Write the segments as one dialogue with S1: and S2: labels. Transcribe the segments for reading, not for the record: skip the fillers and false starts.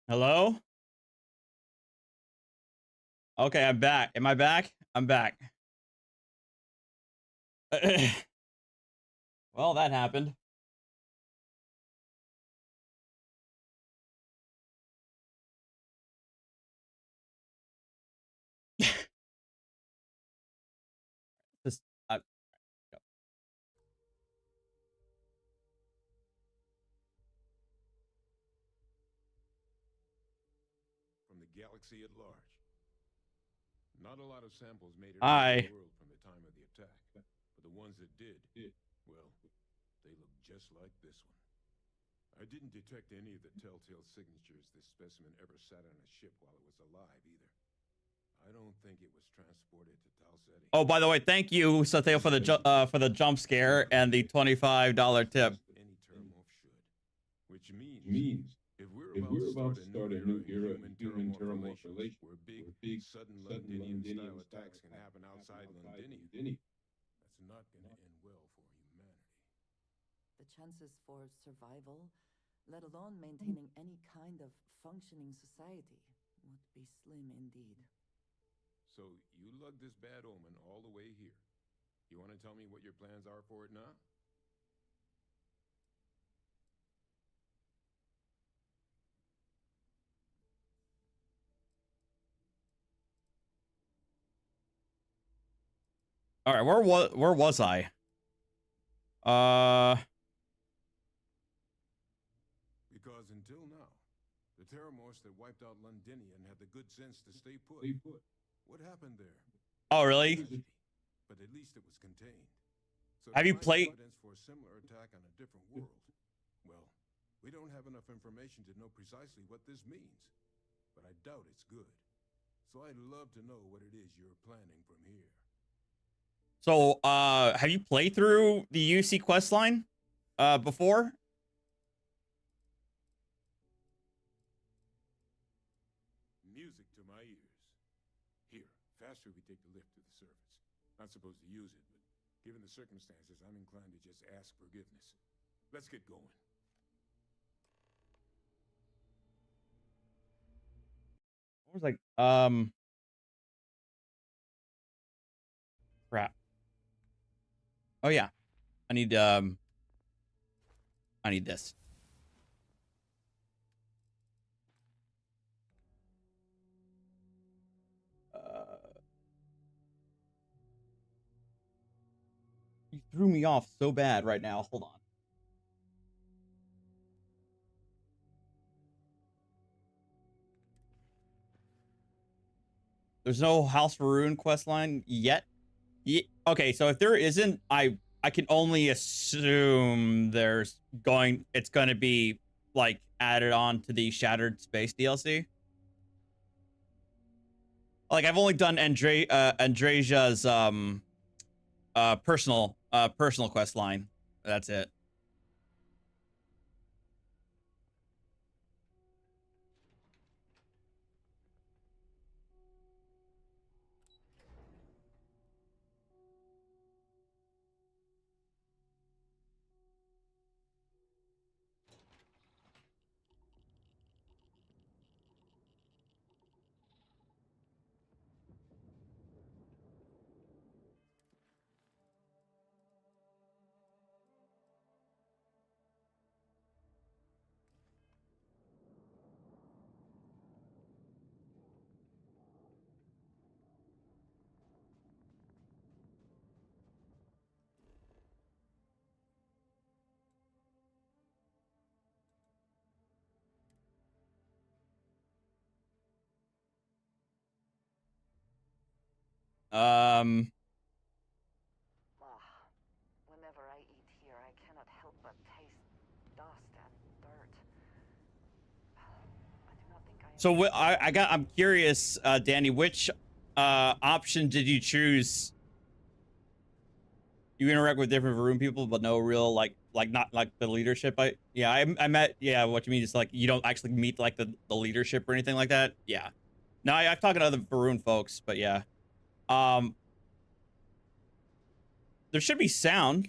S1: Hello? Okay, I'm back. Am I back? I'm back. Well, that happened. Just, uh,
S2: From the galaxy at large. Not a lot of samples made it around the
S1: Hi.
S2: world from the time of the attack, but the ones that did, well, they look just like this one. I didn't detect any of the telltale signatures this specimen ever sat on a ship while it was alive either. I don't think it was transported to Tau Ceti.
S1: Oh, by the way, thank you, Sateo, for the jump scare and the $25 tip.
S2: Any Terramorph should. Which means, if we're about to start a new era in human Terramorph relations, where big, sudden Londinium-style attacks can happen outside Londinium, that's not going to end well for humanity.
S3: The chances for survival, let alone maintaining any kind of functioning society, would be slim indeed.
S2: So you lugged this bad omen all the way here. You want to tell me what your plans are for it now?
S1: All right, where was I?
S2: Because until now, the Terramorphs that wiped out Londinium had the good sense to stay put. What happened there?
S1: Oh, really?
S2: Tragedy. But at least it was contained. So
S1: Have you
S2: to find
S1: played?
S2: evidence for a similar attack on a different world? Well, we don't have enough information to know precisely what this means. But I doubt it's good. So I'd love to know what it is you're planning from here.
S1: So, have you played through the UC questline, before?
S2: Music to my ears. Here, faster we take the lift to the surface. Not supposed to use it, but given the circumstances, I'm inclined to just ask forgiveness. Let's get going.
S1: I was like, crap. Oh yeah, I need this. You threw me off so bad right now. Hold on. There's no House Maroon quest line yet. Okay, so if there isn't, I can only assume it's going to be like added on to the Shattered Space DLC. Like I've only done Andresia's personal quest line. That's it. Um
S3: Whenever I eat here, I cannot help but taste dust and dirt. I do not think
S1: so I'm curious, Danny, which option did you choose? You interact with different room people, but no real like not like the leadership. I met, yeah, what you mean is like you don't actually meet like the leadership or anything like that. Yeah. No, I've talked to other Varun folks, but yeah. Um there should be sound.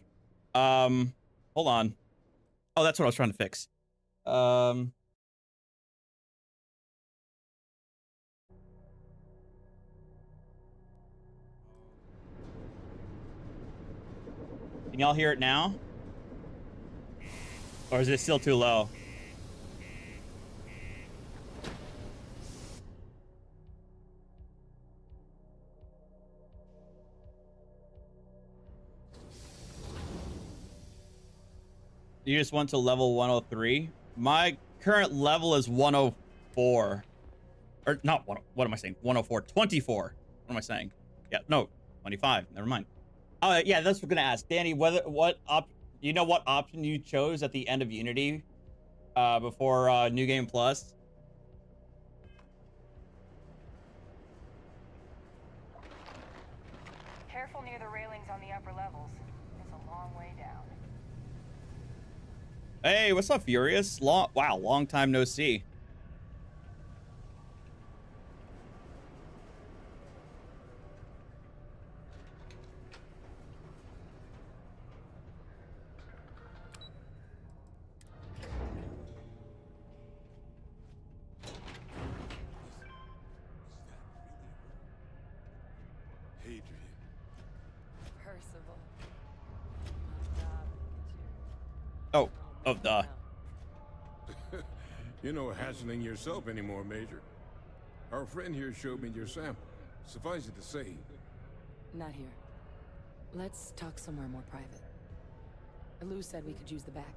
S1: Hold on. Oh, that's what I was trying to fix. Um Can y'all hear it now? Or is it still too low? You just went to level 103. My current level is 104. Or not one. What am I saying? 104. 24. What am I saying? Yeah, no, 25. Never mind. Yeah, that's what I'm gonna ask Danny. You know what option you chose at the end of Unity, before New Game Plus?
S4: Careful near the railings on the upper levels. It's a long way down.
S1: Hey, what's up, Furious? Wow, long time no see.
S3: Percival.
S1: Oh, duh.
S2: You're no hassling yourself anymore, Major. Our friend here showed me your sample. Suffice it to say,
S3: Not here. Let's talk somewhere more private. Lou said we could use the back.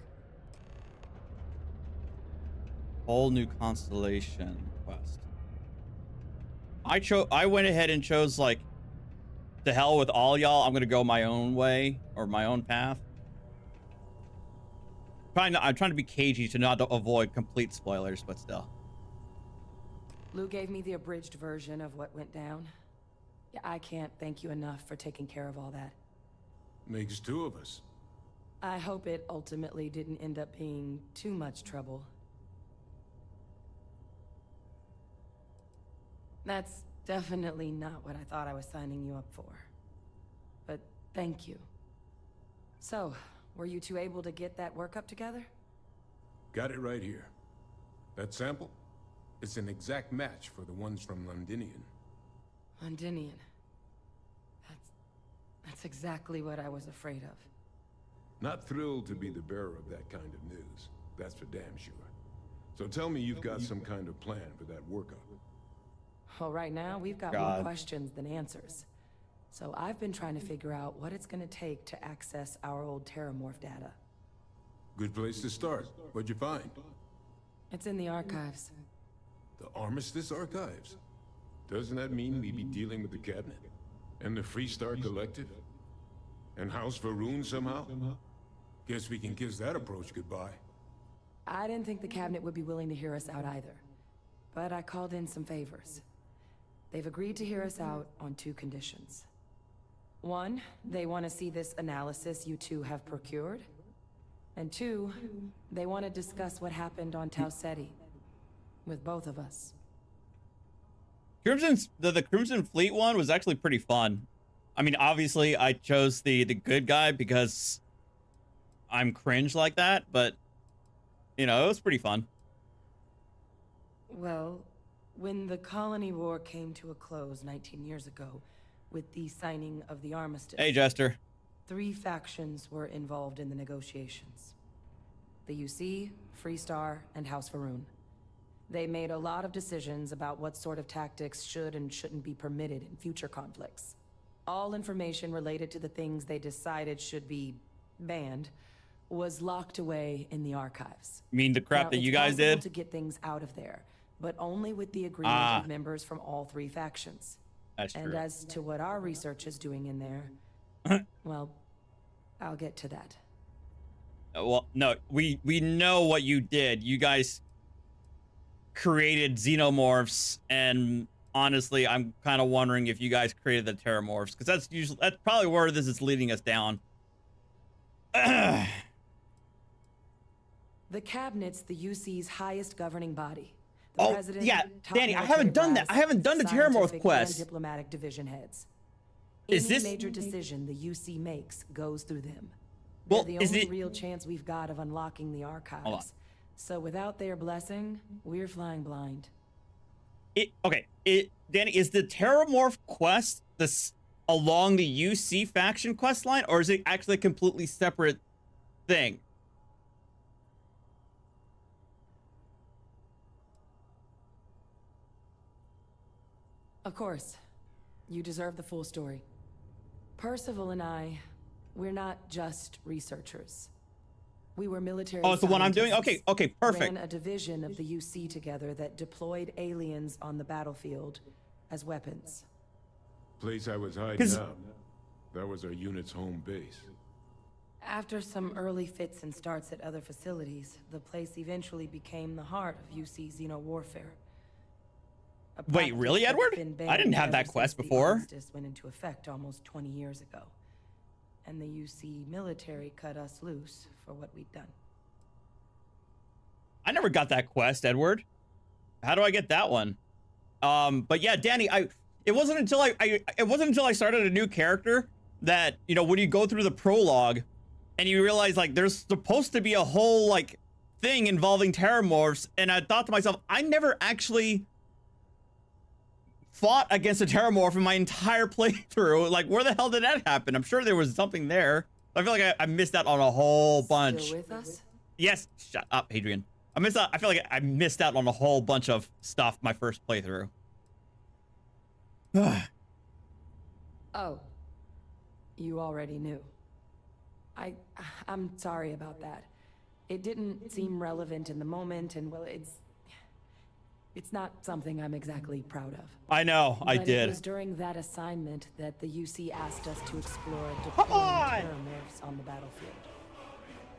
S1: Whole new constellation quest. I went ahead and chose, like, to hell with all y'all. I'm gonna go my own way, or my own path. I'm trying to be cagey to not avoid complete spoilers, but still.
S3: Lou gave me the abridged version of what went down. Yeah, I can't thank you enough for taking care of all that.
S2: makes two of us.
S3: I hope it ultimately didn't end up being too much trouble. That's definitely not what I thought I was signing you up for. But thank you. So, were you two able to get that workup together?
S2: Got it right here. That sample? It's an exact match for the ones from Londinian.
S3: Londinian. That's exactly what I was afraid of.
S2: Not thrilled to be the bearer of that kind of news. That's for damn sure. So tell me you've got some kind of plan for that workup.
S3: Well, right now, we've got more questions than answers. So I've been trying to figure out what it's gonna take to access our old Terramorph data.
S2: Good place to start. What'd you find?
S3: It's in the archives.
S2: The Armistice Archives? Doesn't that mean we'd be dealing with the Cabinet? And the Freestar Collective? And House Varun somehow? Guess we can kiss that approach goodbye.
S3: I didn't think the cabinet would be willing to hear us out either. But I called in some favors. They've agreed to hear us out on two conditions. One, they want to see this analysis you two have procured. And two, they want to discuss what happened on Tau Ceti. With both of us.
S1: The Crimson Fleet one was actually pretty fun. I mean, obviously, I chose the good guy because I'm cringe like that, but, you know, it was pretty fun.
S3: Well, when the colony war came to a close 19 years ago, with the signing of the armistice...
S1: Hey, Jester.
S3: 3 factions were involved in the negotiations. The UC, Freestar, and House Varun. They made a lot of decisions about what sort of tactics should and shouldn't be permitted in future conflicts. All information related to the things they decided should be banned was locked away in the archives.
S1: You mean the crap that you guys did?
S3: It's possible to get things out of there, but only with the agreement of members from all 3 factions.
S1: That's true.
S3: And as to what our research is doing in there, well, I'll get to that.
S1: Well, no, we know what you did. You guys created xenomorphs, and honestly, I'm kind of wondering if you guys created the terramorphs, because that's probably where this is leading us down.
S3: The cabinet's the UC's highest governing body. The president,
S1: yeah,
S3: top
S1: Danny, I haven't
S3: military
S1: done that. I
S3: brass,
S1: haven't done the terramorph
S3: scientific
S1: quest.
S3: and diplomatic division heads.
S1: Is
S3: Any
S1: this
S3: major decision the UC makes goes through them?
S1: Well,
S3: They're the only real chance we've got of unlocking the archives. So without their blessing, we're flying blind.
S1: Danny, is the terramorph quest along the UC faction quest line, or is it actually a completely separate thing?
S3: Of course. You deserve the full story. Percival and I, we're not just researchers. We were military
S1: Oh, it's the one I'm doing?
S3: scientists.
S1: Okay, perfect.
S3: Ran a division of the UC together that deployed aliens on the battlefield as weapons.
S2: Place I was hiding out. That was our unit's home base.
S3: After some early fits and starts at other facilities, the place eventually became the heart of UC Xeno warfare.
S1: Wait, really, Edward? I didn't have that quest before.
S3: The armistice went into effect almost 20 years ago. And the UC military cut us loose for what we'd done.
S1: I never got that quest, Edward. How do I get that one? But yeah, Danny, it wasn't until I started a new character that, you know, when you go through the prologue and you realize like there's supposed to be a whole like thing involving terramorphs, and I thought to myself, I never actually fought against a terramorph in my entire playthrough. Like, where the hell did that happen? I'm sure there was something there. I feel like I missed out on a whole bunch.
S3: Still with us?
S1: Yes, shut up, Adrian. I feel like I missed out on a whole bunch of stuff my first playthrough.
S3: Oh. You already knew. I'm sorry about that. It didn't seem relevant in the moment, and well, it's not something I'm exactly proud of.
S1: I know, I did.
S3: It was during that assignment that the UC asked us to explore deploying terramorphs on the battlefield.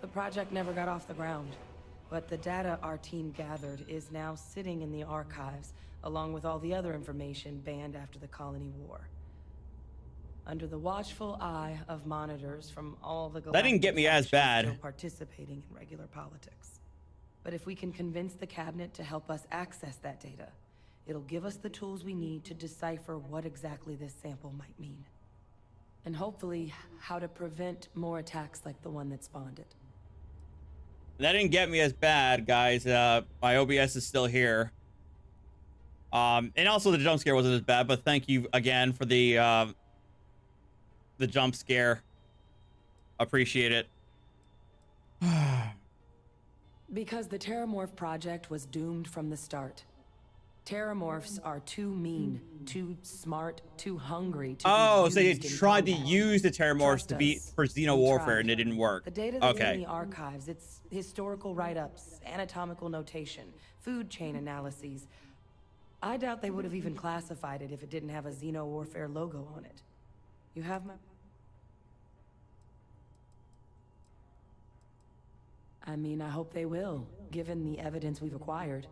S3: The project never got off the ground, but the data our team gathered is now sitting in the archives, along with all the other information banned after the Colony War. Under the watchful eye of monitors from all the
S1: That didn't get me as bad.
S3: still participating in regular politics. But if we can convince the cabinet to help us access that data, it'll give us the tools we need to decipher what exactly this sample might mean. And hopefully, how to prevent more attacks like the one that spawned it.
S1: That didn't get me as bad, guys. My OBS is still here. And also the jump scare wasn't as bad, but thank you again for the jump scare. Appreciate it.
S3: Because the Terramorph project was doomed from the start. Terramorphs are too mean, too smart, too hungry to
S1: Oh,
S3: be
S1: so they
S3: used in
S1: tried to
S3: combat.
S1: use the Terramorphs
S3: Trust
S1: to be
S3: us.
S1: for Xeno
S3: We
S1: warfare,
S3: tried.
S1: and it didn't work.
S3: The data that's in
S1: Okay.
S3: the archives, it's historical write-ups, anatomical notation, food chain analyses. I doubt they would have even classified it if it didn't have a Xeno warfare logo on it. You have my... I mean, I hope they will, given the evidence we've acquired.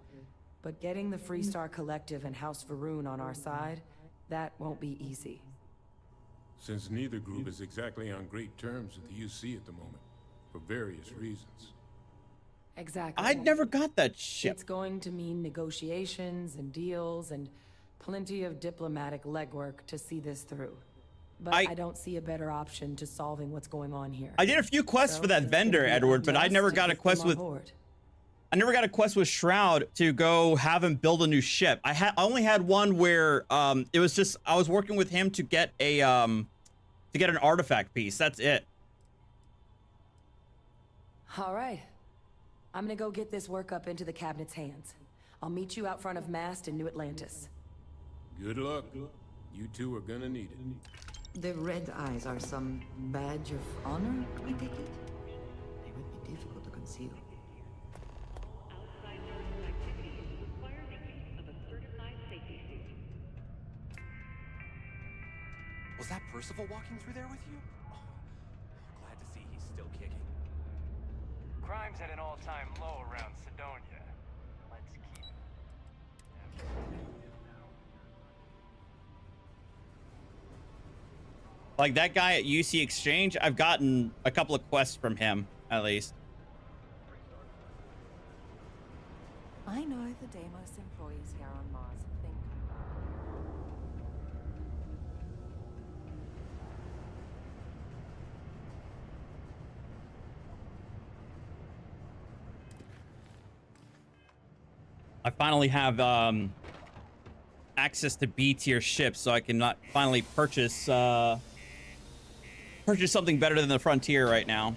S3: But getting the Freestar Collective and House Varun on our side, that won't be easy.
S2: Since neither group is exactly on great terms with the UC at the moment, for various reasons.
S3: Exactly.
S1: I never got that ship.
S3: It's going to mean negotiations and deals and plenty of diplomatic legwork to see this through. But I don't see a better option to solving what's going on here.
S1: I did a few quests for that vendor, Edward, but I never got a quest with... I never got a quest with Shroud to go have him build a new ship. I only had one where it was just I was working with him to get an artifact piece. That's it.
S3: All right. I'm gonna go get this work up into the cabinet's hands. I'll meet you out front of Mast in New Atlantis.
S2: Good luck. You two are gonna need it.
S5: The red eyes are some badge of honor, we take it? They would be difficult to conceal.
S6: Outside notice activities require the use of a certified safety suit.
S7: Was that Percival walking through there with you? Oh, glad to see he's still kicking.
S8: Crime's at an all-time low around Sidonia. Let's keep it.
S1: Like that guy at UC Exchange, I've gotten a couple of quests from him, at least.
S9: I know the Deimos employees here on Mars think
S1: I finally have access to B tier ships, so I can not finally purchase purchase something better than the Frontier right now.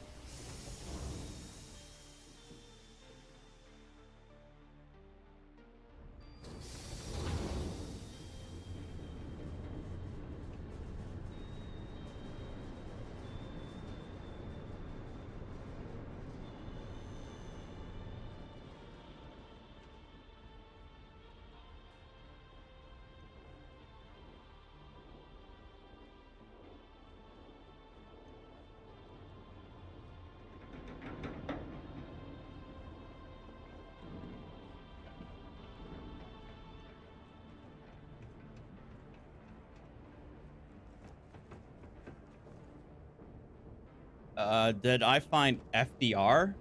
S1: Did I find FDR?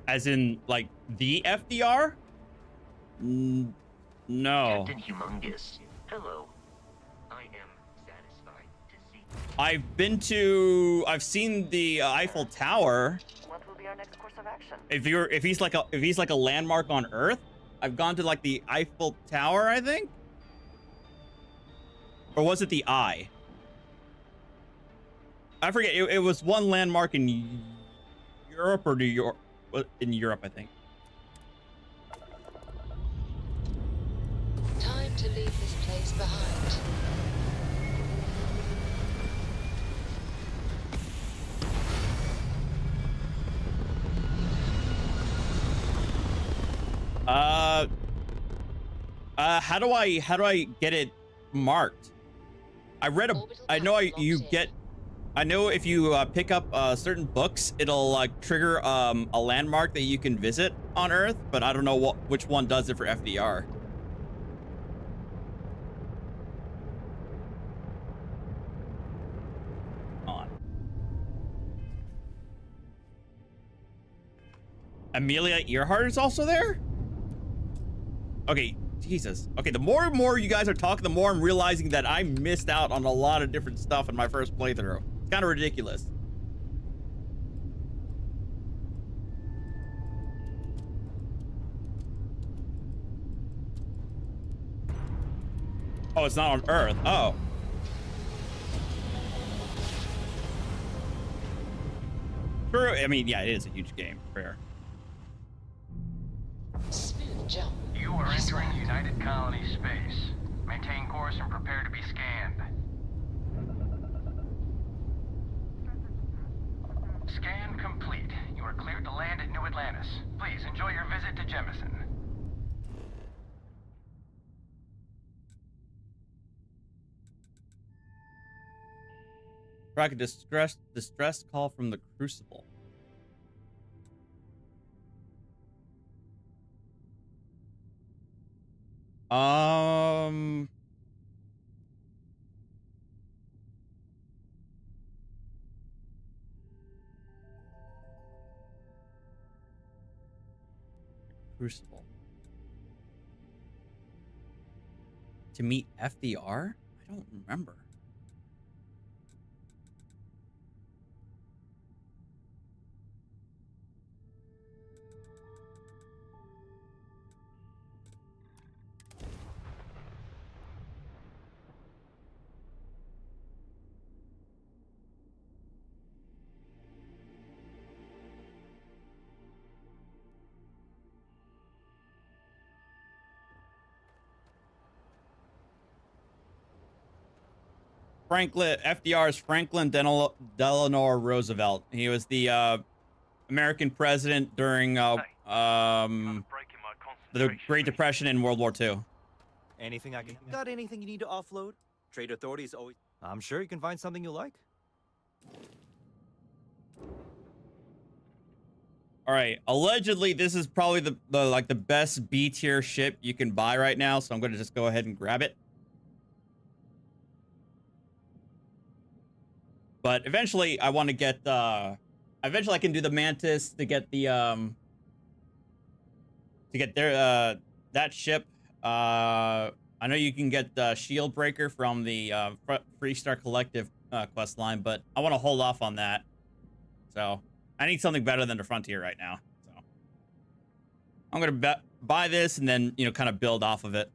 S1: As in, like, the FDR? No.
S10: Captain Humongous, hello. I am satisfied to see.
S1: I've seen the Eiffel Tower.
S4: What will be our next course of action?
S1: If he's like a landmark on Earth, I've gone to like the Eiffel Tower, I think. Or was it the Eye? I forget. It was one landmark in Europe or New York. In Europe, I think.
S11: Time to leave this place behind.
S1: How do I get it marked? I know if you pick up certain books, it'll trigger a landmark that you can visit on Earth, but I don't know which one does it for FDR. Hold on. Amelia Earhart is also there? Okay, Jesus. Okay, the more and more you guys are talking, the more I'm realizing that I missed out on a lot of different stuff in my first playthrough. It's kind of ridiculous. Oh, it's not on Earth. Oh. True. I mean, yeah, it is a huge game. Fair.
S11: Smooth jump.
S8: You are entering United Colony space. Maintain course and prepare to be scanned. Scan complete. You are cleared to land at New Atlantis. Please enjoy your visit to Jemison.
S1: Track a distress call from the Crucible. Crucible. To meet FDR? I don't remember. FDR's Franklin Delano Roosevelt. He was the American president during the Great Depression and World War II.
S12: Anything I can... Got anything you need to offload? Trade authorities always... I'm sure you can find something you like.
S1: All right. Allegedly, this is probably the best B tier ship you can buy right now, so I'm going to just go ahead and grab it. But eventually, I want to get eventually I can do the Mantis to get the that ship. I know you can get the Shield Breaker from the Freestar Collective quest line, but I want to hold off on that. So I need something better than the Frontier right now. So I'm gonna buy this and then kind of build off of it.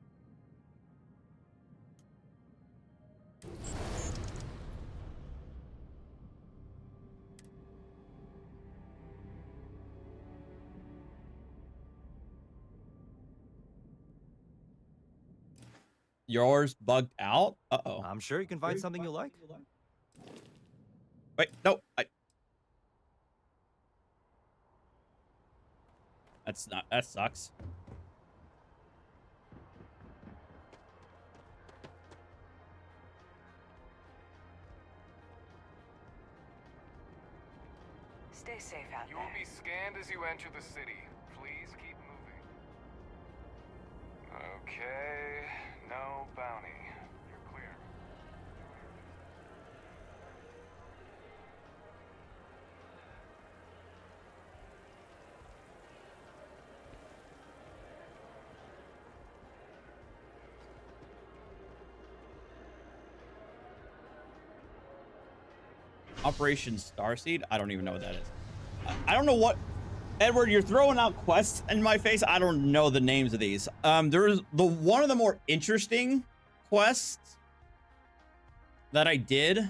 S1: Yours bugged out? Uh-oh.
S12: I'm sure you can find something you like.
S1: Wait, no. That's not... That sucks.
S4: Stay safe out
S8: You
S4: there.
S8: will be scanned as you enter the city. Please keep moving. Okay, no bounty. You're clear.
S1: Operation Starseed? I don't even know what that is. I don't know what... Edward, you're throwing out quests in my face. I don't know the names of these. There's one of the more interesting quests that I did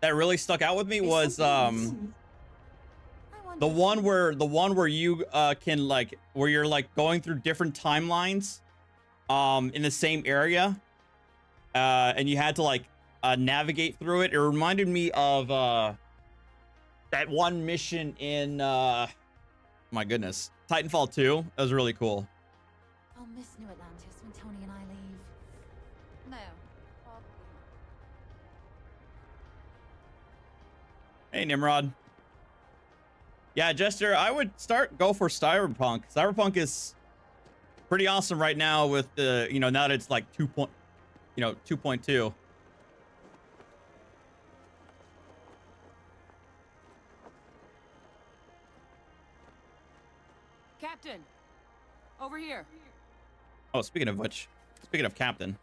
S1: that really stuck out with me was the one where you can like where you're like going through different timelines in the same area and you had to like navigate through it. It reminded me of that one mission in my goodness, Titanfall 2. That was really cool.
S9: I'll miss New Atlantis when Tony and I leave. No, probably not.
S1: Hey, Nimrod. Yeah, Jester, I would go for Cyberpunk. Cyberpunk is pretty awesome right now with the, now that it's like 2.2.
S3: Captain, over here.
S1: Oh, speaking of which, speaking of Captain.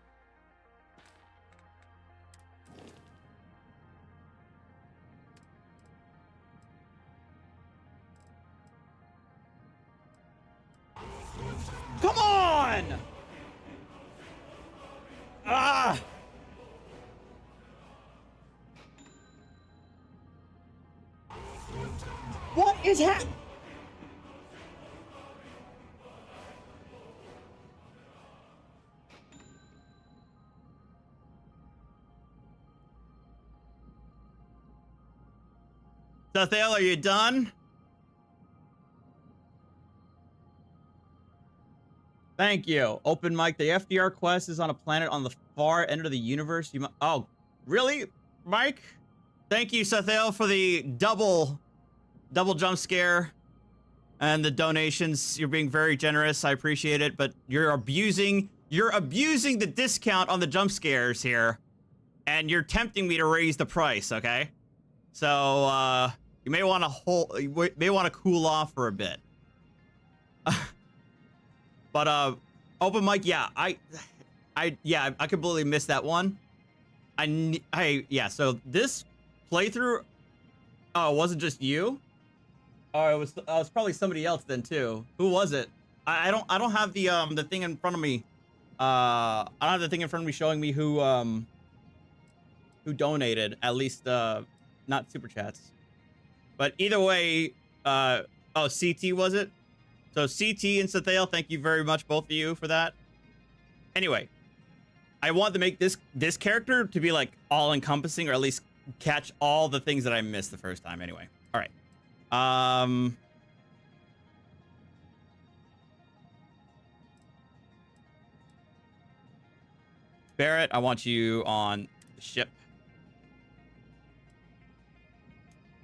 S1: Come on! Ah! What is happening? Sathael, are you done? Thank you. Open mic. The FDR quest is on a planet on the far end of the universe. Oh, really, Mike? Thank you, Sathael, for the double jump scare and the donations. You're being very generous. I appreciate it, but you're abusing the discount on the jump scares here, and you're tempting me to raise the price. Okay, so you may want to cool off for a bit. But open mic, yeah, I completely missed that one. Yeah, so this playthrough, oh, it wasn't just you? Oh, it was probably somebody else then too. Who was it? I don't have the thing in front of me. I don't have the thing in front of me showing me who donated, at least not super chats. But either way, oh, CT was it? So CT and Sathael, thank you very much, both of you, for that. Anyway, I want to make this character to be like all-encompassing, or at least catch all the things that I missed the first time. Anyway, all right. Barrett, I want you on the ship.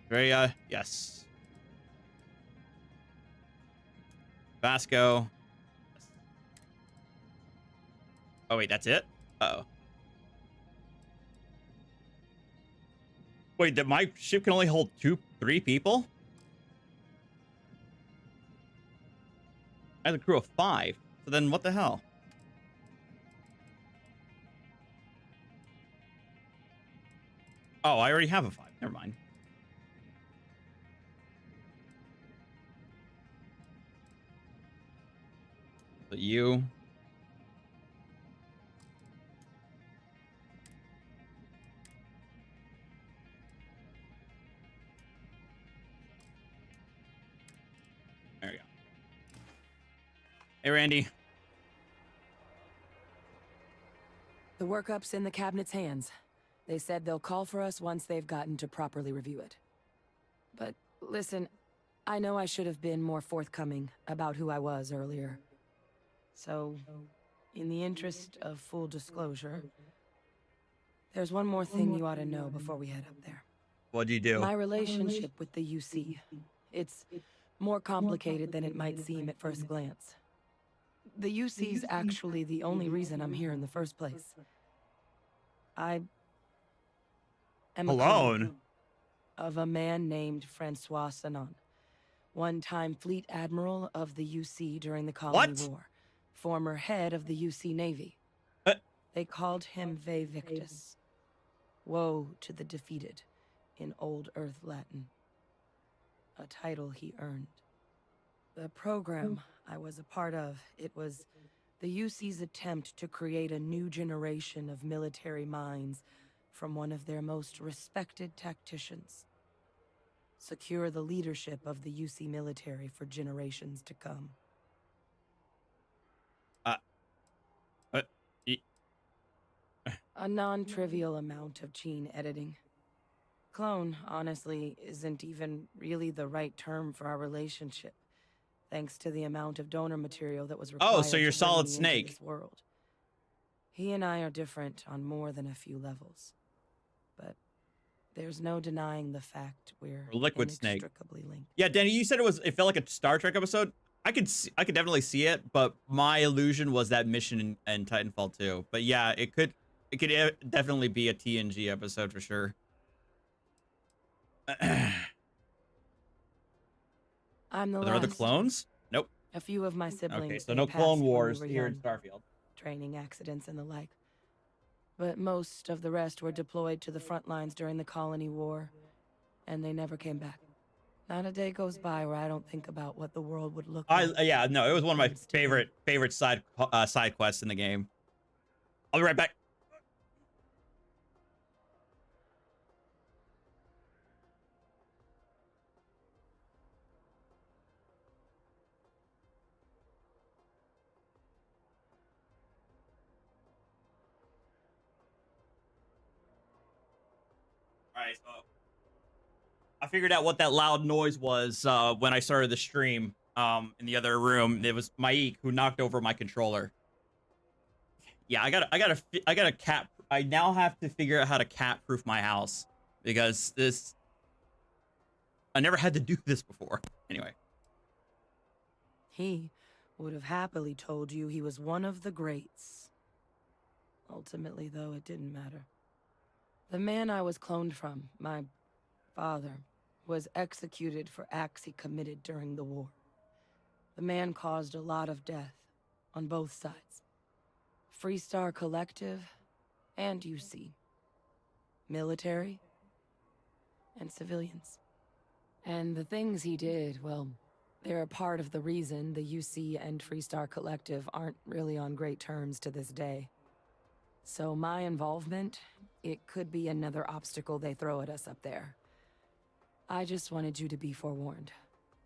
S1: Rhea, yes. Vasco. Yes. Oh, wait, that's it? Uh-oh. Wait, my ship can only hold 3 people? I have a crew of 5. So then what the hell? Oh, I already have a 5. Never mind. So you. There we go. Hey, Randy.
S3: workup's in the cabinet's hands. They said they'll call for us once they've gotten to properly review it. But listen, I know I should have been more forthcoming about who I was earlier. So, in the interest of full disclosure, there's one more thing you ought to know before we head up there.
S1: What'd you do?
S3: My relationship with the UC. It's more complicated than it might seem at first glance. The UC's actually the only reason I'm here in the first place. I am a clone of a man named Francois Sanon, one-time fleet admiral of the UC during the Colony War, former head of the UC Navy. They called him Ve Victus. Woe to the defeated, in Old Earth Latin. A title he earned. The program I was a part of, it was the UC's attempt to create a new generation of military minds from one of their most respected tacticians. Secure the leadership of the UC military for generations to come. A non-trivial amount of gene editing. Clone, honestly, isn't even really the right term for our relationship, thanks to the amount of donor material that was required.
S1: Oh, so you're
S3: to bring
S1: Solid
S3: me into
S1: Snake.
S3: this world. He and I are different on more than a few levels, but there's no denying the fact we're
S1: Liquid Snake.
S3: inextricably linked.
S1: Yeah, Danny, you said it felt like a Star Trek episode. I could definitely see it, but my illusion was that mission in Titanfall 2. But yeah, it could definitely be a TNG episode for sure.
S3: I'm the
S1: Are there other
S3: last.
S1: clones? Nope.
S3: A few of my siblings.
S1: Okay, so
S3: they
S1: no
S3: passed
S1: Clone
S3: when we
S1: Wars
S3: were
S1: here in
S3: young.
S1: Starfield.
S3: Training accidents and the like. But most of the rest were deployed to the front lines during the Colony War, and they never came back. Not a day goes by where I don't think about what the world would look like.
S1: Yeah, no, it was one of my favorite side quests in the game. I'll be right back. Alright, so I figured out what that loud noise was when I started the stream in the other room. It was Maik who knocked over my controller. Yeah, I gotta cat. I now have to figure out how to cat proof my house because I never had to do this before. Anyway.
S3: He would have happily told you he was one of the greats. Ultimately, though, it didn't matter. The man I was cloned from, my father, was executed for acts he committed during the war. The man caused a lot of death on both sides. Freestar Collective and UC. Military and civilians. And the things he did, well, they're a part of the reason the UC and Freestar Collective aren't really on great terms to this day. So my involvement, it could be another obstacle they throw at us up there. I just wanted you to be forewarned.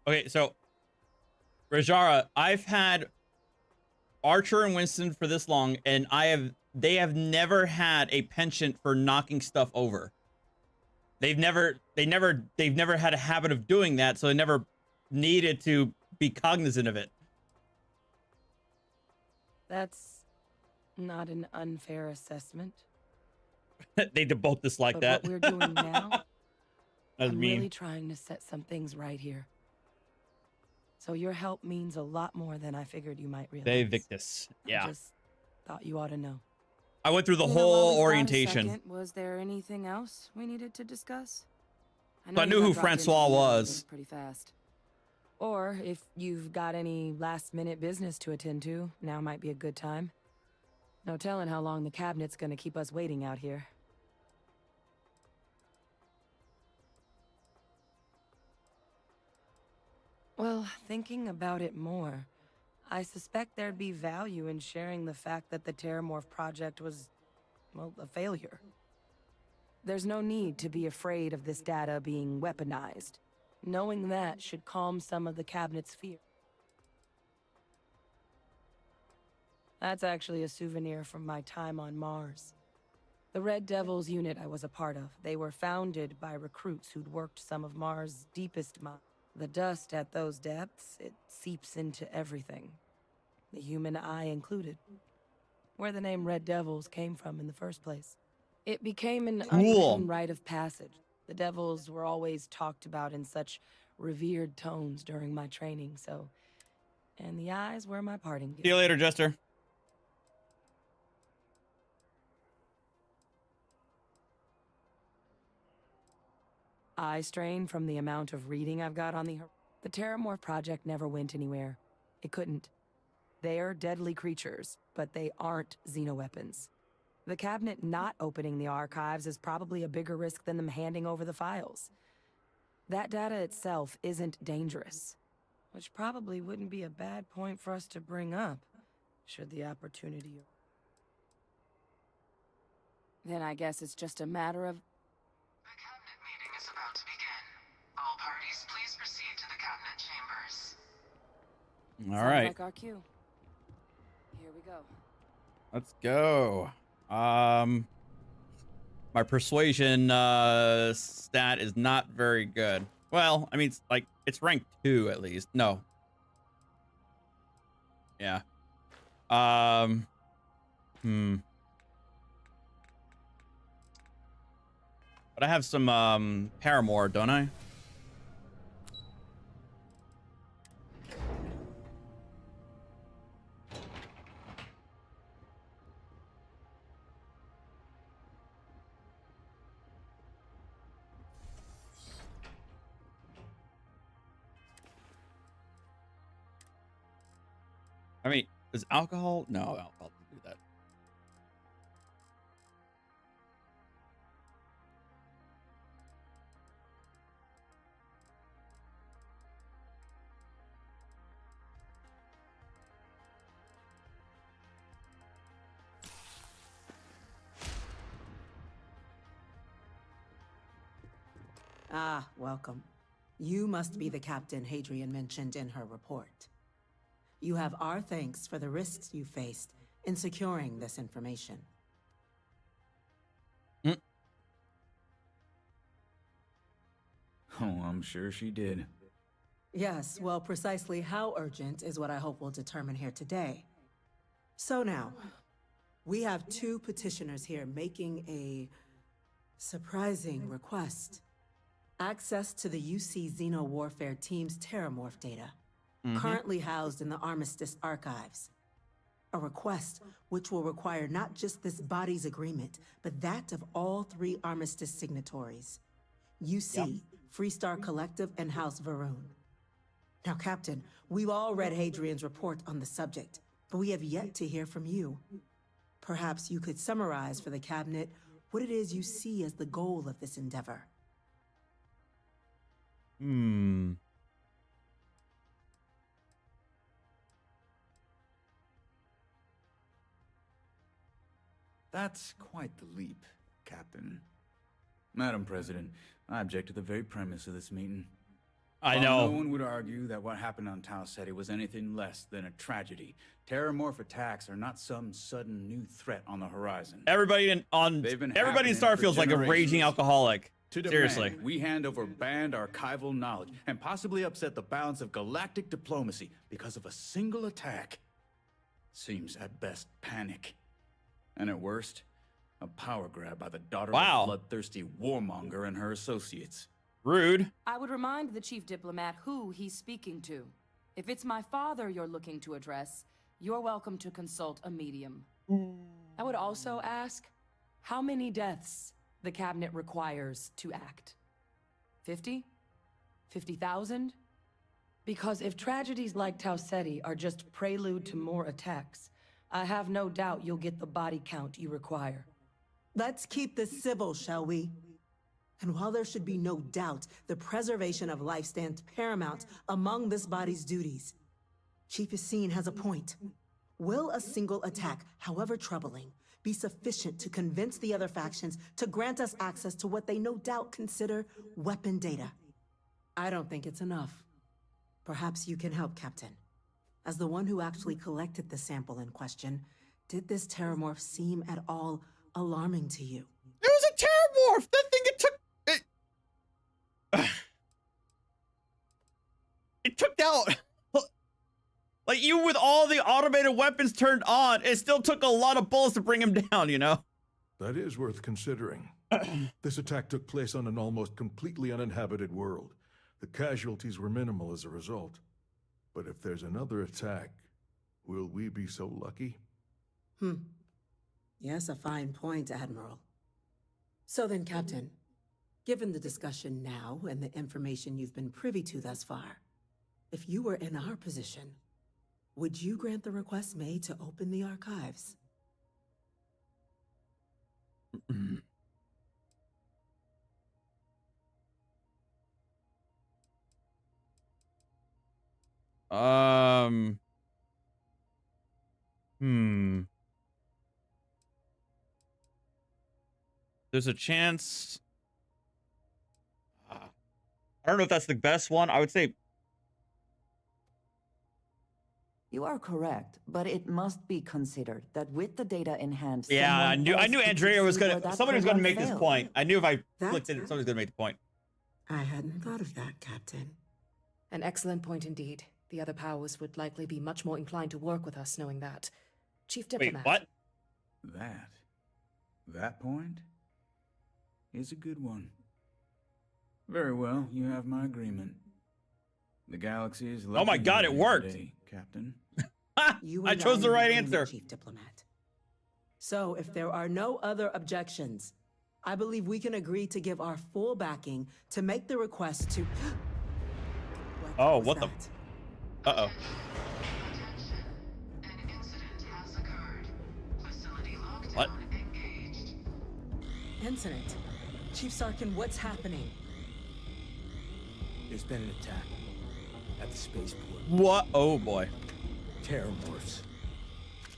S1: Okay, so Rajara, I've had Archer and Winston for this long, and they have never had a penchant for knocking stuff over. They've never had a habit of doing that, so they never needed to be cognizant of it.
S3: That's not an unfair assessment.
S1: They both dislike that.
S3: What we're doing now, I'm
S1: mean.
S3: really trying to set some things right here. So your help means a lot more than I figured you might realize.
S1: Ve Victus. Yeah.
S3: I just thought you ought to know.
S1: I went through the
S3: You know, while
S1: whole
S3: we've got a
S1: orientation.
S3: second, was there anything else we needed to discuss?
S1: So I knew who Francois was.
S3: Pretty fast. Or if you've got any last-minute business to attend to, now might be a good time. No telling how long the cabinet's gonna keep us waiting out here. Well, thinking about it more, I suspect there'd be value in sharing the fact that the Terramorph project was, well, a failure. There's no need to be afraid of this data being weaponized. Knowing that should calm some of the cabinet's fear. That's actually a souvenir from my time on Mars. The Red Devils unit I was a part of, they were founded by recruits who'd worked some of Mars' deepest mines. The dust at those depths, it seeps into everything. The human eye included. Where the name Red Devils came from in the first place. It became an unwritten rite of passage. The Devils were always talked about in such revered tones during my training, so... And the eyes were my parting gift.
S1: See you later, Jester.
S3: Eye strain from the amount of reading I've got on the Terramorph project never went anywhere. It couldn't. They're deadly creatures, but they aren't xenoweapons. The cabinet not opening the archives is probably a bigger risk than them handing over the files. That data itself isn't dangerous, which probably wouldn't be a bad point for us to bring up, should the opportunity... Then I guess it's just a matter of...
S13: The cabinet meeting is about to begin. All parties, please proceed to the cabinet chambers.
S1: All right.
S3: Like our cue. Here we go.
S1: Let's go. My persuasion stat is not very good. Well, I mean, it's like it's ranked 2 at least. No. Yeah. But I have some paramour, don't I? I mean, is alcohol? No, alcohol doesn't do that.
S14: Ah, welcome. You must be the captain Hadrian mentioned in her report. You have our thanks for the risks you faced in securing this information.
S15: Oh, I'm sure she did.
S14: Yes, well, precisely how urgent is what I hope we'll determine here today. So now, we have 2 petitioners here making a surprising request. Access to the UC Xeno Warfare Team's Terramorph data, currently housed in the Armistice archives. A request which will require not just this body's agreement, but that of all 3 Armistice signatories. UC, Freestar Collective, and House Varun. Now, Captain, we've all read Hadrian's report on the subject, but we have yet to hear from you. Perhaps you could summarize for the Cabinet what it is you see as the goal of this endeavor.
S15: That's quite the leap, Captain. Madam President, I object to the very premise of this meeting.
S1: I
S15: While
S1: know.
S15: no one would argue that what happened on Tau Ceti was anything less than a tragedy. Terramorph attacks are not some sudden new threat on the horizon.
S1: Everybody in Starfield's like a raging alcoholic.
S15: To demand,
S1: Seriously.
S15: we hand over banned archival knowledge and possibly upset the balance of galactic diplomacy because of a single attack. Seems at best panic. And at worst, a power grab by the daughter of a bloodthirsty warmonger and her associates.
S1: Rude.
S3: I would remind the chief diplomat who he's speaking to. If it's my father you're looking to address, you're welcome to consult a medium. I would also ask, how many deaths the cabinet requires to act? 50? 50,000? Because if tragedies like Tau Ceti are just prelude to more attacks, I have no doubt you'll get the body count you require.
S14: Let's keep this civil, shall we? And while there should be no doubt the preservation of life stands paramount among this body's duties, Chief Yassine has a point. Will a single attack, however troubling, be sufficient to convince the other factions to grant us access to what they no doubt consider weapon data? I don't think it's enough. Perhaps you can help, Captain. As the one who actually collected the sample in question, Did this terramorph seem at all alarming to you?
S1: It was a terramorph! That thing, it took out... Like, even with all the automated weapons turned on, it still took a lot of bullets to bring him down, you know?
S16: That is worth considering. This attack took place on an almost completely uninhabited world. The casualties were minimal as a result. But if there's another attack, will we be so lucky?
S14: Yes, a fine point, Admiral. So then, Captain, given the discussion now and the information you've been privy to thus far, if you were in our position, would you grant the request made to open the archives?
S1: There's a chance. I don't know if that's the best one. I would say.
S5: You are correct, but it must be considered that with the data in hand.
S1: Yeah, I knew Andrea was somebody was gonna make this
S5: failed.
S1: point. I knew if I clicked it, somebody's gonna make the point.
S14: I hadn't thought of that, Captain.
S3: An excellent point indeed. The other powers would likely be much more inclined to work with us knowing that. Chief Diplomat.
S1: Wait, what?
S15: That point is a good one. Very well, you have my agreement. The galaxy is...
S1: Oh my God, it worked!
S15: Today, Captain.
S1: I chose the right answer.
S14: Chief Diplomat. So, if there are no other objections, I believe we can agree to give our full backing to make the request to...
S1: What the... Uh-oh. What?
S14: Incident. Chief Sarkin, what's happening?
S17: There's been an attack at the spaceport.
S1: What? Oh boy.
S17: Terramorphs.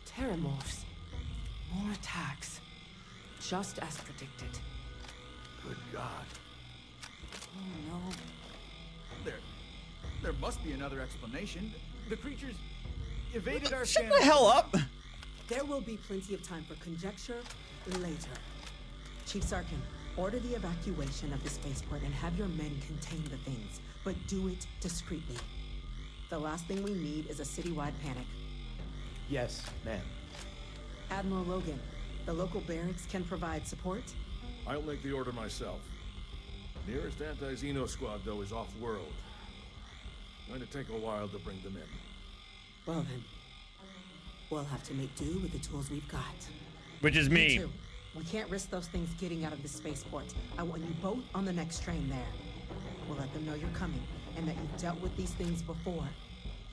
S3: Terramorphs. More attacks. Just as predicted.
S16: Good God.
S3: Oh no.
S15: There must be another explanation. The creatures evaded our
S1: Shut the hell up!
S14: There will be plenty of time for conjecture later. Chief Sarkin, order the evacuation of the spaceport and have your men contain the things, but do it discreetly. The last thing we need is a citywide panic.
S17: Yes, ma'am.
S14: Admiral Logan, the local barracks can provide support?
S16: I'll make the order myself. Nearest anti-Xeno squad, though, is off-world. Going to take a while to bring them in.
S14: Well then, we'll have to make do with the tools we've got.
S1: Which is me.
S14: You too. We can't risk those things getting out of the spaceport. I want you both on the next train there. We'll let them know you're coming and that you've dealt with these things before.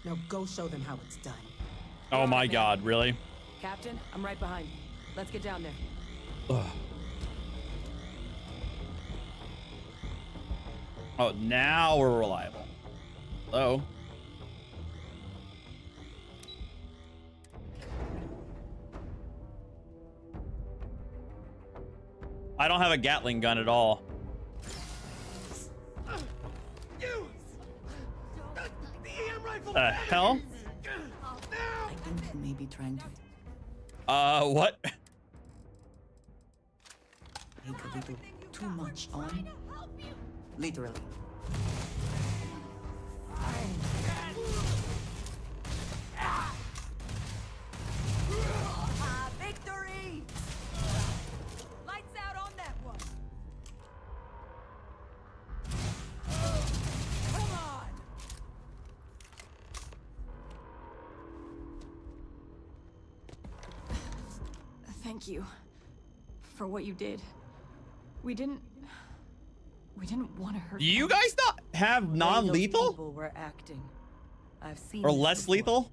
S14: Now go show them how it's done.
S1: Oh my God, really?
S3: Captain, I'm right behind you. Let's get down there.
S1: Ugh. Oh, now we're reliable. Hello? I don't have a Gatling gun at all. The hell?
S5: I think he may be trying to...
S1: What?
S5: Make a little too much on. Literally.
S9: Victory! Lights out on that one. Come on!
S18: Thank you for what you did. We didn't want to hurt
S1: Do you guys not have non-lethal?
S3: People were acting. I've seen
S1: Or
S3: this
S1: less
S3: before.
S1: lethal?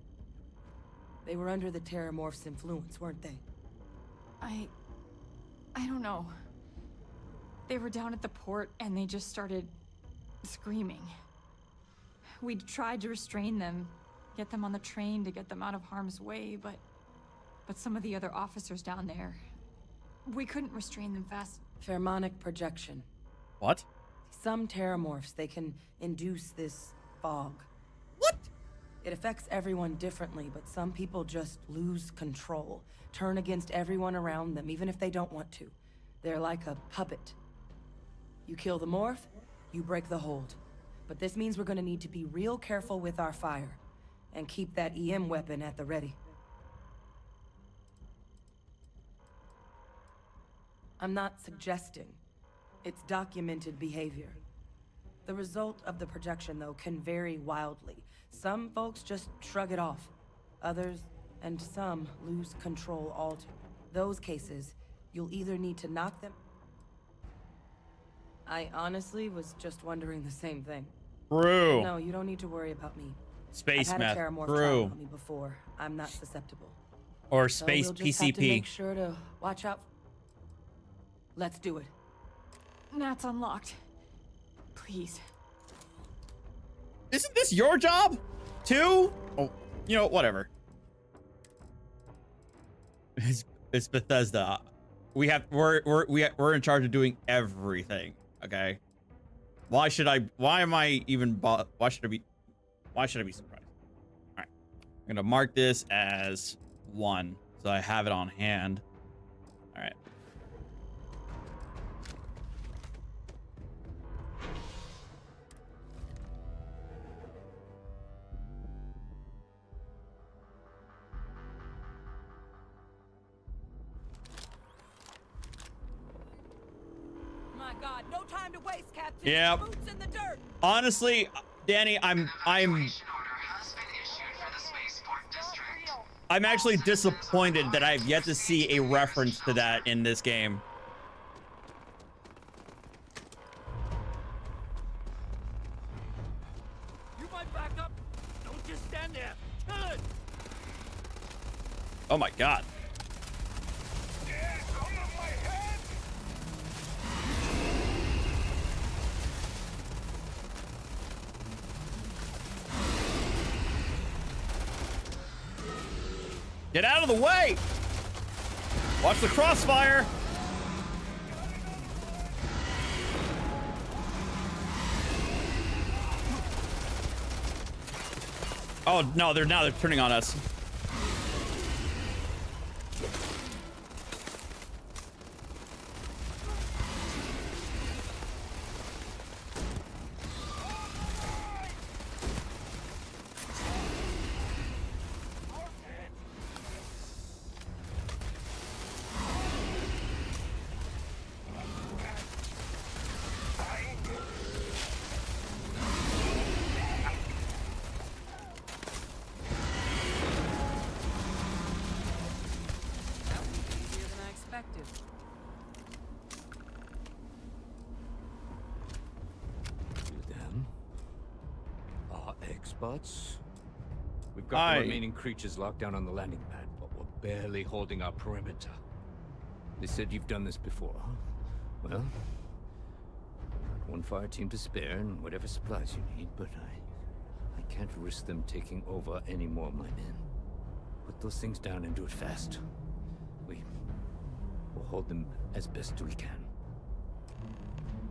S3: They were under the Terramorph's influence, weren't they?
S18: I don't know. They were down at the port and they just started screaming. We tried to restrain them, get them on the train to get them out of harm's way, but some of the other officers down there, we couldn't restrain them fast.
S3: Pheromonic projection.
S1: What?
S3: Some Terramorphs, they can induce this fog.
S1: What?
S3: It affects everyone differently, but some people just lose control, turn against everyone around them, even if they don't want to. They're like a puppet. You kill the morph, you break the hold. But this means we're gonna need to be real careful with our fire, and keep that EM weapon at the ready. I'm not suggesting. It's documented behavior. The result of the projection, though, can vary wildly. Some folks just shrug it off. Others, and some, lose control altogether. Those cases, you'll either need to knock them... I honestly was just wondering the same thing.
S1: True.
S3: No, you don't need to worry about me.
S1: Space
S3: I've
S1: meth.
S3: had a Terramorph
S1: True.
S3: trial on me before. I'm not susceptible.
S1: Or
S3: So
S1: space
S3: we'll just have to
S1: PCP.
S3: make sure to watch out. Let's do it.
S18: Nat's unlocked. Please.
S1: Isn't this your job too? Oh, you know, whatever. It's Bethesda. We're in charge of doing everything. Okay. Why should I be surprised? All right. I'm gonna mark this as 1, so I have it on hand. All right.
S3: My God, no time to waste, Captain.
S1: Yeah.
S3: Boots in the dirt.
S1: Honestly, Danny, I'm actually disappointed that I've yet to see a reference to that in this game.
S7: You might back up. Don't just stand there. Turn.
S1: Oh my God. Get out of the way! Watch the crossfire! Oh no, they're turning on us.
S3: Easier than I expected.
S19: Them are experts. We've got the remaining creatures locked down on the landing pad, but we're barely holding our perimeter. They said you've done this before, huh? Well, I've got one fire team to spare and whatever supplies you need, but I can't risk them taking over any more of my men. Put those things down and do it fast. We'll hold them as best we can.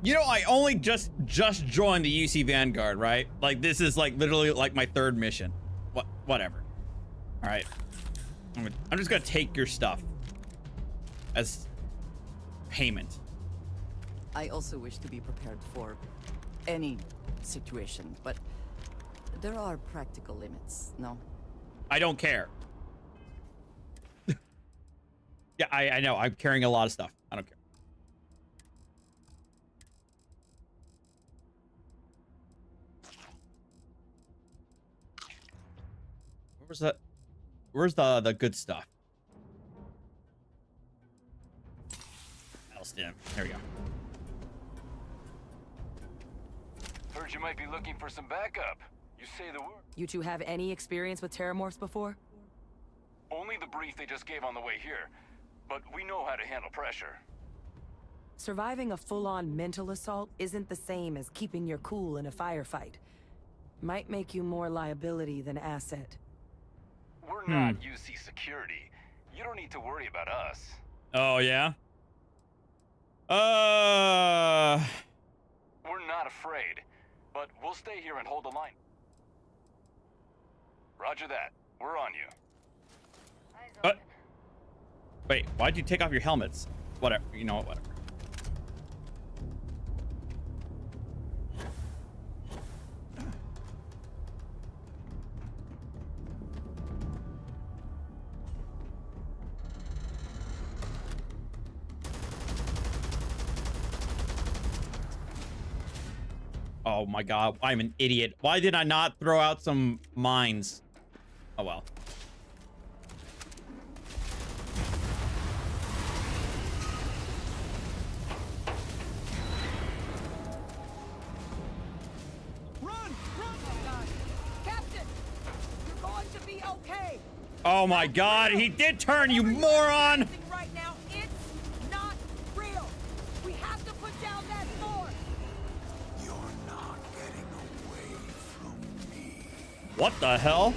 S1: You know, I only just joined the UC Vanguard, right? Like, this is like literally like my 3rd mission. Whatever. All right. I'm just gonna take your stuff as payment.
S5: I also wish to be prepared for any situation, but there are practical limits, no?
S1: I don't care. Yeah, I know. I'm carrying a lot of stuff. I don't care. Where's that? Where's the good stuff? Here we go.
S8: Heard you might be looking for some backup. You say the word.
S3: You two have any experience with Terramorphs before?
S8: Only the brief they just gave on the way here. But we know how to handle pressure.
S3: Surviving a full-on mental assault isn't the same as keeping your cool in a firefight. Might make you more liability than asset.
S8: We're not UC security. You don't need to worry about us.
S1: Oh, yeah?
S8: We're not afraid, but we'll stay here and hold the line. Roger that. We're on you.
S1: Wait, why'd you take off your helmets? Whatever. You know what? Whatever. Oh my god, I'm an idiot. Why did I not throw out some mines? Oh well.
S3: Captain, you're going to be okay.
S1: Oh my god, he did turn, you moron!
S3: Right now, it's not real. We have to put down that sword.
S2: You're not getting away from me.
S1: What the hell?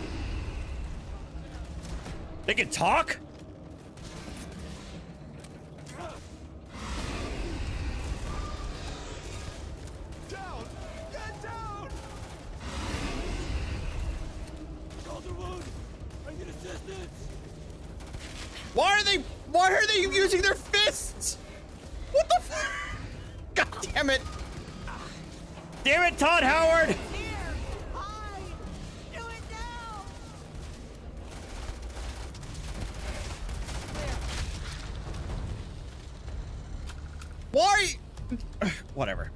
S1: They can talk?
S2: Down! Get down! Shoulder wound! I need assistance!
S1: Why are they using their fists? What the f— God damn it! Damn it, Todd Howard! Why? Whatever.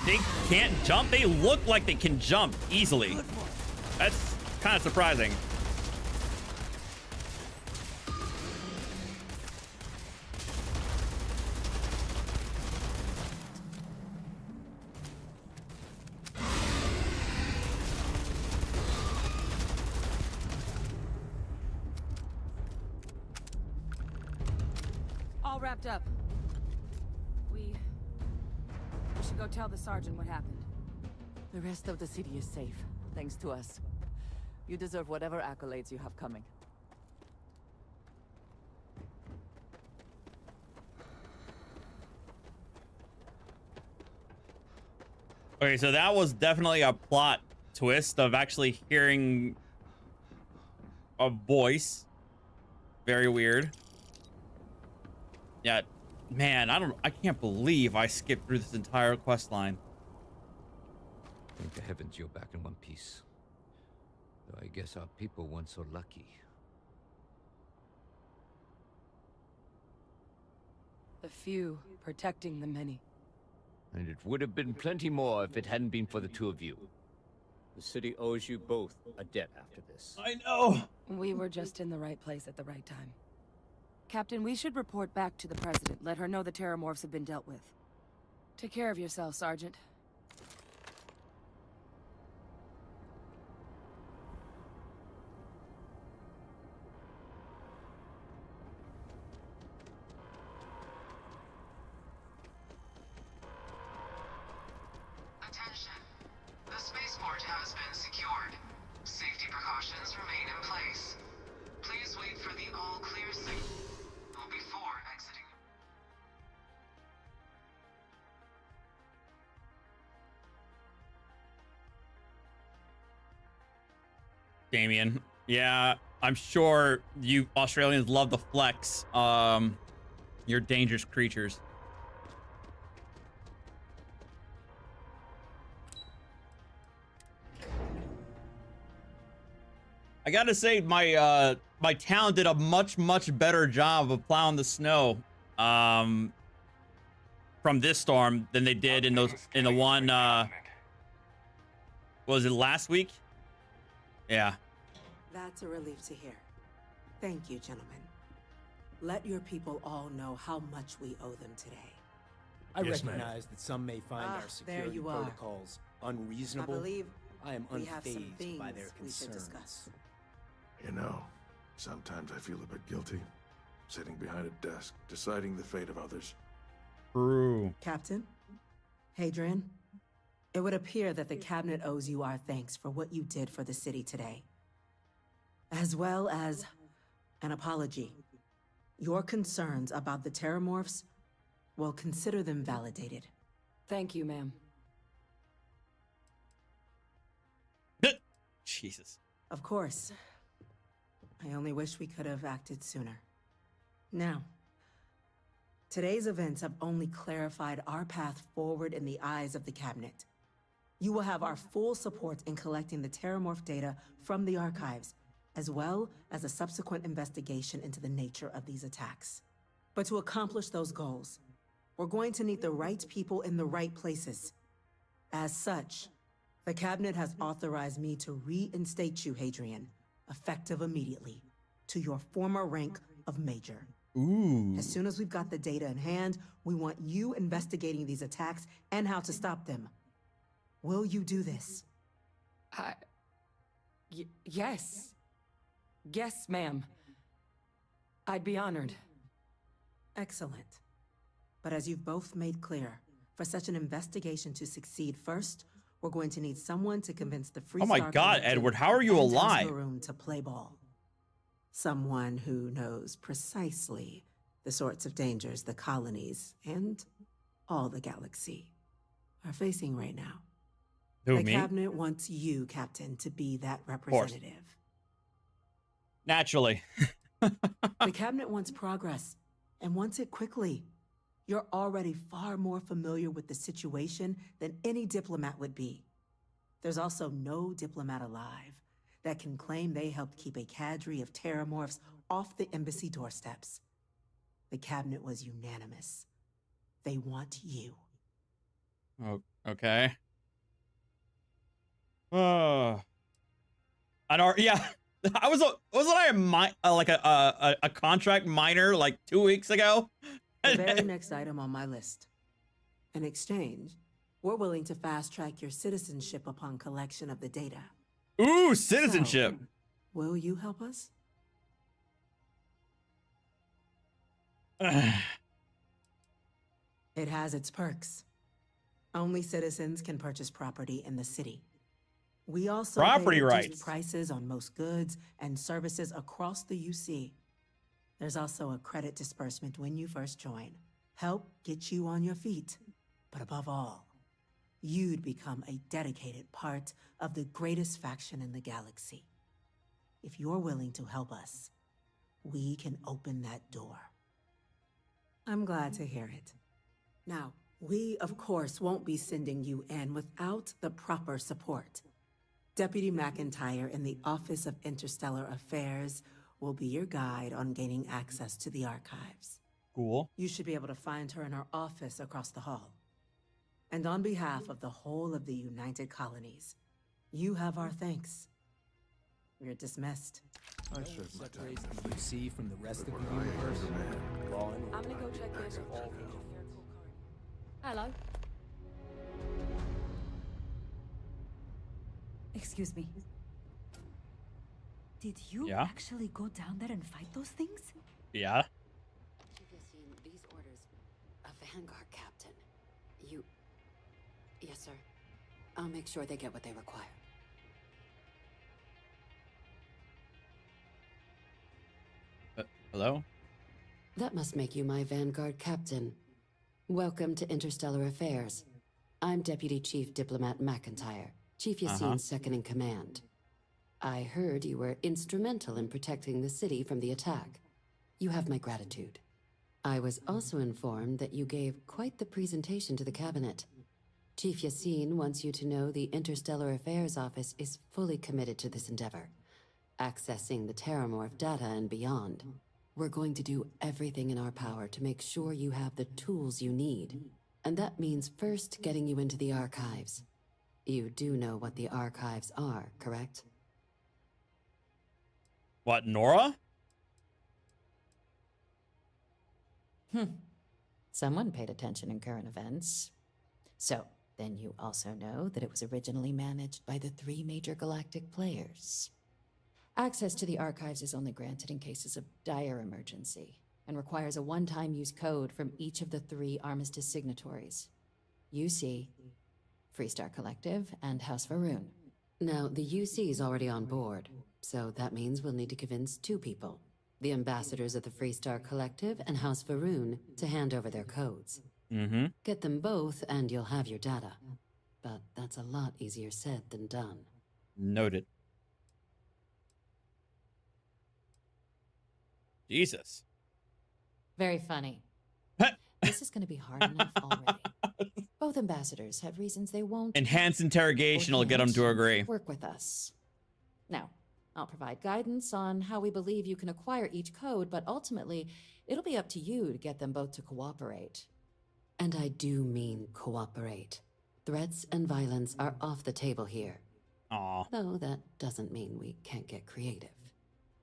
S1: They can't jump? They look like they can jump easily. That's kind of surprising.
S3: All wrapped up. We should go tell the sergeant what happened.
S5: The rest of the city is safe, thanks to us. You deserve whatever accolades you have coming.
S1: Okay, so that was definitely a plot twist of actually hearing a voice. Very weird. Yeah, man, I can't believe I skipped through this entire quest line.
S19: Thank the heavens you're back in one piece. Though I guess our people weren't so lucky.
S3: The few protecting the many.
S19: And it would have been plenty more if it hadn't been for the two of you.
S17: The city owes you both a debt after this.
S1: I know.
S3: We were just in the right place at the right time. Captain, we should report back to the President. Let her know the Terramorphs have been dealt with. Take care of yourself, Sergeant.
S13: Attention. The spaceport has been secured. Safety precautions remain in place. Please wait for the all-clear signal before exiting.
S1: Damien. Yeah, I'm sure you Australians love the flex. You're dangerous creatures. I gotta say, my my town did a much better job of plowing the snow from this storm than they did in the one was it last week? Yeah.
S14: That's a relief to hear. Thank you, gentlemen. Let your people all know how much we owe them today.
S20: I recognize that some may find our
S14: there
S20: security
S14: you are.
S20: protocols unreasonable.
S14: I believe
S20: I am
S14: we have some
S20: unfazed
S14: things
S20: by their
S14: we should
S20: concerns.
S14: discuss.
S16: You know, sometimes I feel a bit guilty, sitting behind a desk, deciding the fate of others.
S1: True.
S14: Captain, Hadrian, it would appear that the cabinet owes you our thanks for what you did for the city today, as well as an apology. Your concerns about the Terramorphs, well, consider them validated.
S3: Thank you, ma'am.
S1: Jesus.
S14: Of course. I only wish we could have acted sooner. Now, today's events have only clarified our path forward in the eyes of the cabinet. You will have our full support in collecting the Terramorph data from the archives, as well as a subsequent investigation into the nature of these attacks. But to accomplish those goals, we're going to need the right people in the right places. As such, the cabinet has authorized me to reinstate you, Hadrian, effective immediately, to your former rank of Major.
S1: Ooh.
S14: As soon as we've got the data in hand, we want you investigating these attacks and how to stop them. Will you do this?
S3: Yes. Yes, ma'am. I'd be honored.
S14: Excellent. But as you've both made clear, for such an investigation to succeed first, we're going to need someone to convince the Free
S1: Oh my
S14: Star
S1: God,
S14: Collective
S1: Edward, how are you
S14: and House
S1: alive?
S14: Maroon to play ball. Someone who knows precisely the sorts of dangers the colonies and all the galaxy are facing right now.
S1: Who,
S14: the
S1: me?
S14: cabinet wants you, Captain, to be that representative.
S1: Naturally.
S14: The cabinet wants progress, and wants it quickly. You're already far more familiar with the situation than any diplomat would be. There's also no diplomat alive that can claim they helped keep a cadre of Terramorphs off the embassy doorsteps. The cabinet was unanimous. They want you.
S1: Oh, okay. Yeah. Wasn't I a contract minor like 2 weeks ago?
S14: The very next item on my list. In exchange, we're willing to fast-track your citizenship upon collection of the data.
S1: Ooh, citizenship.
S14: So, will you help us? It has its perks. Only citizens can purchase property in the city. We also
S1: Property
S14: pay reduced
S1: rights.
S14: prices on most goods and services across the UC. There's also a credit disbursement when you first join. Help get you on your feet. But above all, you'd become a dedicated part of the greatest faction in the galaxy. If you're willing to help us, we can open that door. I'm glad to hear it. Now, we, of course, won't be sending you in without the proper support. Deputy McIntyre in the Office of Interstellar Affairs will be your guide on gaining access to the archives.
S1: Cool.
S14: You should be able to find her in her office across the hall. And on behalf of the whole of the United Colonies, you have our thanks. You're dismissed.
S16: I served my time.
S20: Separates the UC from the rest of the
S16: But when I
S20: universe.
S16: am man,
S20: Law and
S3: I'm gonna go check in. Hello.
S9: Excuse me. Did you
S1: Yeah?
S9: actually go down there and fight those things?
S1: Yeah.
S21: These orders. A Vanguard captain. You... Yes, sir. I'll make sure they get what they require.
S1: Hello?
S21: That must make you my Vanguard captain. Welcome to Interstellar Affairs. I'm Deputy Chief Diplomat McIntyre, Chief Yassine's second-in-command. I heard you were instrumental in protecting the city from the attack. You have my gratitude. I was also informed that you gave quite the presentation to the cabinet. Chief Yassine wants you to know the Interstellar Affairs Office is fully committed to this endeavor, accessing the Terramorph data and beyond. We're going to do everything in our power to make sure you have the tools you need. And that means first getting you into the archives. You do know what the archives are, correct?
S1: What, Nora?
S21: Someone paid attention in current events. So, then you also know that it was originally managed by the 3 major galactic players. Access to the archives is only granted in cases of dire emergency, and requires a one-time use code from each of the 3 Armistice signatories. UC, Freestar Collective, and House Varun. Now, the UC is already on board, so that means we'll need to convince 2 people. The ambassadors of the Freestar Collective and House Varun to hand over their codes.
S1: Mm-hmm.
S21: Get them both and you'll have your data. But that's a lot easier said than done.
S1: Noted. Jesus.
S21: Very funny. This is going to be hard enough already. Both ambassadors have reasons they won't...
S1: Enhanced interrogation will get them to agree.
S21: ...work with us. Now, I'll provide guidance on how we believe you can acquire each code, but ultimately, it'll be up to you to get them both to cooperate. And I do mean cooperate. Threats and violence are off the table here.
S1: Aww.
S21: Though that doesn't mean we can't get creative.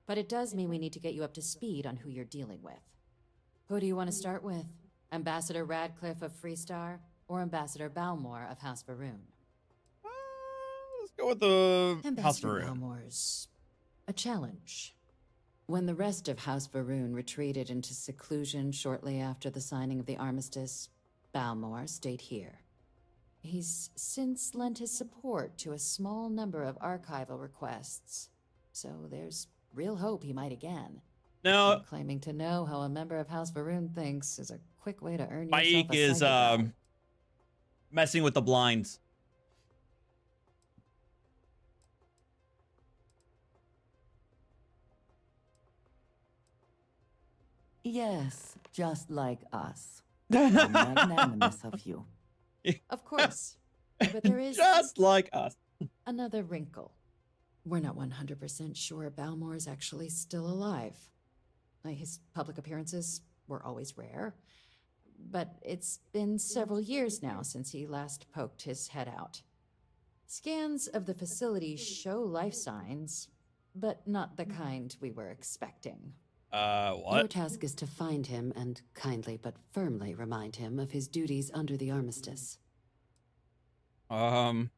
S21: But it does mean we need to get you up to speed on who you're dealing with. Who do you want to start with? Ambassador Radcliffe of Freestar, or Ambassador Balmore of House Varun?
S1: Let's go with the House
S21: Ambassador
S1: Varun.
S21: Balmore's a challenge. When the rest of House Varun retreated into seclusion shortly after the signing of the armistice, Balmore stayed here. He's since lent his support to a small number of archival requests, so there's real hope he might again.
S1: No.
S21: Claiming to know how a member of House Varun thinks is a quick way to earn
S1: Mike
S21: yourself a
S1: is
S21: psychic
S1: messing with the blinds.
S5: Yes, just like us. How magnanimous of you.
S21: Of course. But there is
S1: just like us.
S21: Another wrinkle. We're not 100% sure Balmore is actually still alive. His public appearances were always rare, but it's been several years now since he last poked his head out. Scans of the facility show life signs, but not the kind we were expecting.
S1: What?
S21: Your task is to find him and kindly but firmly remind him of his duties under the armistice.
S1: Jeez.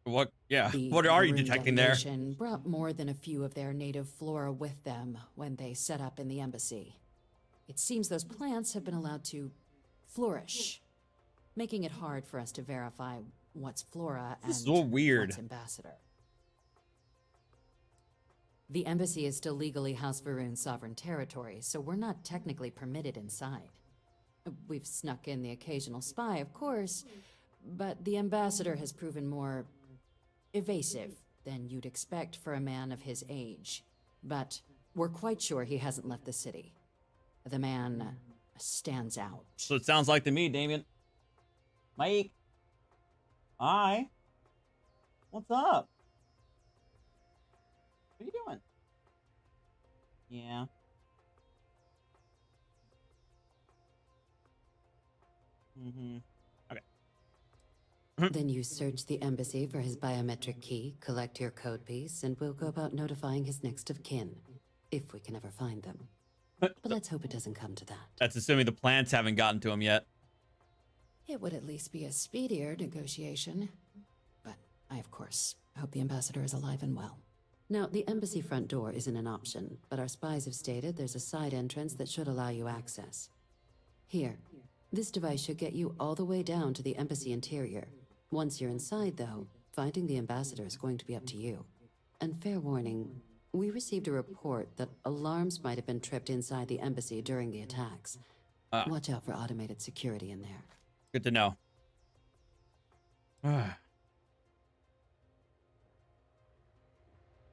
S1: What? Yeah.
S21: The
S1: What are you
S21: Varun
S1: detecting there?
S21: delegation brought more than a few of their native flora with them when they set up in the embassy. It seems those plants have been allowed to flourish, making it hard for us to verify what's flora and
S1: This is so weird.
S21: what's ambassador. The embassy is still legally House Varun's sovereign territory, so we're not technically permitted inside. We've snuck in the occasional spy, of course, but the ambassador has proven more evasive than you'd expect for a man of his age. But we're quite sure he hasn't left the city. The man stands out.
S1: So it sounds like to me, Damien. Mike. Hi. What's up? What are you doing? Yeah. Mm-hmm. Okay.
S21: Then you search the embassy for his biometric key, collect your code piece, and we'll go about notifying his next of kin, if we can ever find them. But let's hope it doesn't come to that.
S1: That's assuming the plants haven't gotten to him yet.
S21: It would at least be a speedier negotiation. But I, of course, hope the ambassador is alive and well. Now, the embassy front door isn't an option, but our spies have stated there's a side entrance that should allow you access. Here, this device should get you all the way down to the embassy interior. Once you're inside, though, finding the ambassador is going to be up to you. And fair warning, we received a report that alarms might have been tripped inside the embassy during the attacks. Watch out for automated security in there.
S1: Good to know.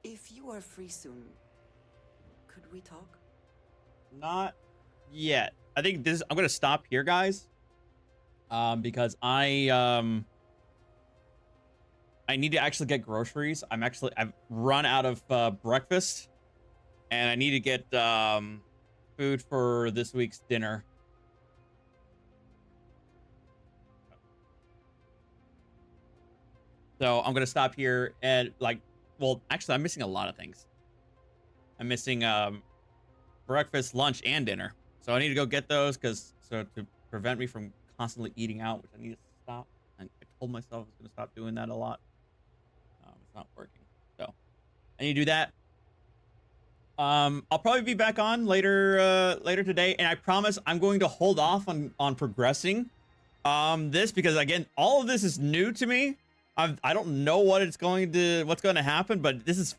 S5: If you are free soon, could we talk?
S1: Not yet. I think this. I'm gonna stop here, guys. Because I need to actually get groceries. I've run out of breakfast, and I need to get food for this week's dinner. So I'm gonna stop here and well, actually, I'm missing a lot of things. I'm missing breakfast, lunch, and dinner. So I need to go get those to prevent me from constantly eating out, which I need to stop. And I told myself I was going to stop doing that a lot. It's not working. So I need to do that. I'll probably be back on later today, and I promise I'm going to hold off on progressing this, because again, all of this is new to me. I don't know what's going to happen, but this is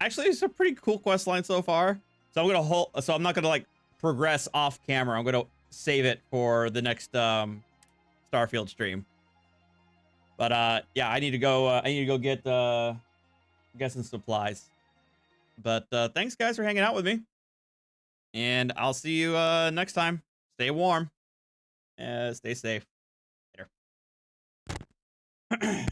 S1: actually, it's a pretty cool quest line so far. So I'm not gonna like progress off camera. I'm gonna save it for the next Starfield stream. But yeah, I need to go get some supplies. But thanks guys for hanging out with me, and I'll see you next time. Stay warm, stay safe. Later.